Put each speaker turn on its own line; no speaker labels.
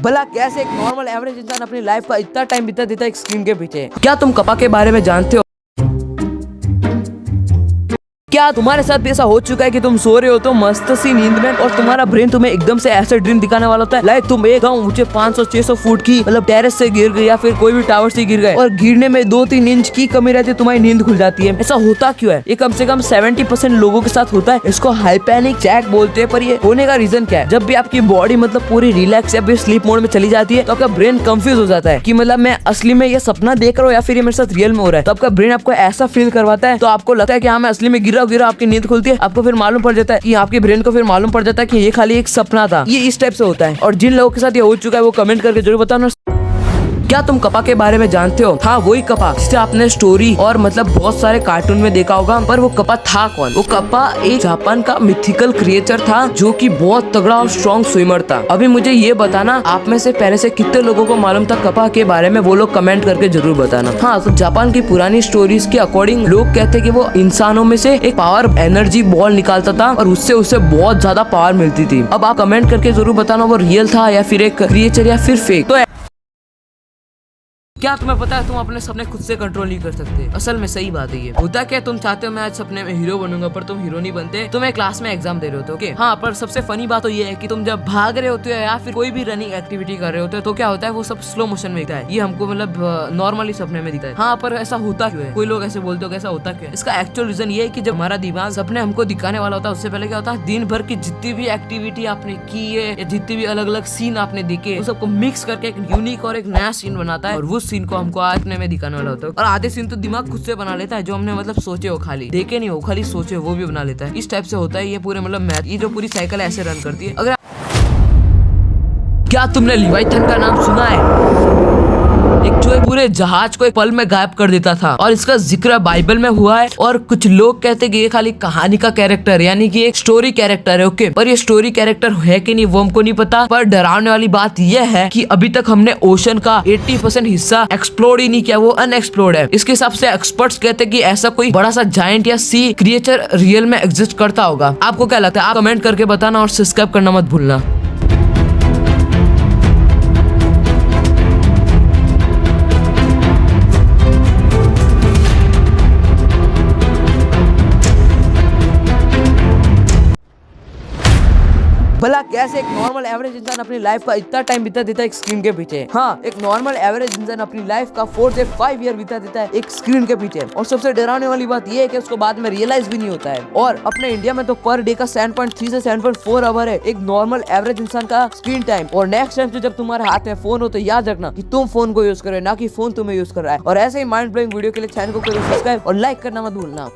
भला कैसे एक नॉर्मल एवरेज इंसान अपनी लाइफ का इतना टाइम बिता देता है एक स्क्रीन के पीछे। क्या तुम कपा के बारे में जानते हो? क्या तुम्हारे साथ भी ऐसा हो चुका है कि तुम सो रहे हो तो मस्त सी नींद में और तुम्हारा ब्रेन तुम्हें एकदम से ऐसा ड्रीम दिखाने वाला होता है लाइक तुम एकदम ऊंचे 500-600 फुट की मतलब टेरेस से गिर गए या फिर कोई भी टावर से गिर गए और गिरने में 2-3 इंच की कमी रहती है, तुम्हारी नींद खुल जाती है। ऐसा होता क्यों है? ये कम से कम 70% लोगों के साथ होता है। इसको हाइपैनिक जैक बोलते हैं। पर ये होने का रीजन क्या है? जब भी आपकी बॉडी मतलब पूरी रिलैक्स या फिर स्लीप मोड में चली जाती है तो आपका ब्रेन कंफ्यूज हो जाता है कि मतलब मैं असली में ये सपना देख रहा हूँ या फिर ये मेरे साथ रियल में हो रहा है। तो आपका ब्रेन आपको ऐसा फील करवाता है तो आपको लगता है कि हाँ मैं असली में गिरा गिरा, आपकी नींद खुलती है, आपको फिर मालूम पड़ जाता है कि आपके ब्रेन को फिर मालूम पड़ जाता है कि ये खाली एक सपना था। ये इस टाइप से होता है। और जिन लोगों के साथ ये हो चुका है वो कमेंट करके जरूर बताना। क्या तुम कपा के बारे में जानते हो? हाँ, वही कपा जिसे आपने स्टोरी और मतलब बहुत सारे कार्टून में देखा होगा। पर वो कपा था कौन? वो कपा एक जापान का मिथिकल क्रिएचर था जो कि बहुत तगड़ा और स्ट्रॉन्ग स्विमर था। अभी मुझे ये बताना आप में से पहले से कितने लोगों को मालूम था कपा के बारे में, वो लोग कमेंट करके जरूर बताना। हाँ, तो जापान की पुरानी स्टोरीज के अकॉर्डिंग लोग कहते कि वो इंसानों में से एक पावर एनर्जी बॉल निकालता था और उससे उसे बहुत ज्यादा पावर मिलती थी। अब आप कमेंट करके जरूर बताना वो रियल था या फिर एक क्रिएचर या फिर फेक। तो क्या तुम्हें पता है तुम अपने सपने खुद से कंट्रोल नहीं कर सकते? असल में सही बात है ये। होता क्या, तुम चाहते हो मैं आज सपने में हीरो बनूंगा पर तुम हीरो नहीं बनते। तुम क्लास में एग्जाम दे रहे होते हो ओके। हाँ, पर सबसे फनी बात तो ये है कि तुम जब भाग रहे होते हो या फिर कोई भी रनिंग एक्टिविटी कर रहे होते हो तो क्या होता है वो सब स्लो मोशन में दिखता है। ये हमको मतलब नॉर्मली सपने में दिखता है। हाँ, पर ऐसा होता क्यों है? कोई लोग ऐसे बोलते हो ऐसा होता क्यों है? इसका एक्चुअल रीजन ये है कि जब हमारा दिमाग सपने हमको दिखाने वाला होता है उससे पहले क्या होता है दिन भर की जितनी भी एक्टिविटी आपने की है या जितनी भी अलग अलग सीन आपने देखे उस सबको मिक्स करके एक यूनिक और एक नया सीन बनाता है और उस सीन को हमको आज में दिखाने वाला होता है। और आधे सीन तो दिमाग खुद से बना लेता है जो हमने मतलब सोचे हो, खाली देखे नहीं हो, खाली सोचे वो भी बना लेता है। इस टाइप से होता है ये पूरे मतलब मैथ, ये जो पूरी साइकिल ऐसे रन करती है। अगर क्या तुमने लिवाइथन का नाम सुना है? एक जो पूरे जहाज को एक पल में गायब कर देता था और इसका जिक्र बाइबल में हुआ है। और कुछ लोग कहते कि ये खाली कहानी का कैरेक्टर यानी कि एक स्टोरी कैरेक्टर है ओके। पर ये स्टोरी कैरेक्टर है कि नहीं वो हमको नहीं पता। पर डरावने वाली बात यह है कि अभी तक हमने ओशन का 80% हिस्सा एक्सप्लोर ही नहीं किया, वो अनएक्सप्लोर्ड है। इसके हिसाब से एक्सपर्ट्स कहते हैं कि ऐसा कोई बड़ा सा जायंट या सी क्रिएचर रियल में एग्जिस्ट करता होगा। आपको क्या लगता है? आप कमेंट करके बताना और सब्सक्राइब करना मत भूलना। भला कैसे एक नॉर्मल एवरेज इंसान अपनी लाइफ का इतना टाइम बिता देता है एक स्क्रीन के पीछे। हाँ, एक नॉर्मल एवरेज इंसान अपनी लाइफ का 4 से 5 ईयर बिता देता है एक स्क्रीन के पीछे। और सबसे डरावने वाली बात यह है कि उसको बाद में रियलाइज भी नहीं होता है। और अपने इंडिया में तो पर डे का 7.3 से 7.4 आवर है एक नॉर्मल एवरेज इंसान का स्क्रीन टाइम। और नेक्स्ट टाइम जब तुम्हारे हाथ में फोन हो तो याद रखना कि तुम फोन को यूज कर रहे हो ना कि फोन तुम्हें यूज कर रहा है। और ऐसे ही माइंड ब्लोइंग वीडियो के लिए चैनल को करो सब्सक्राइब और लाइक करना मत भूलना।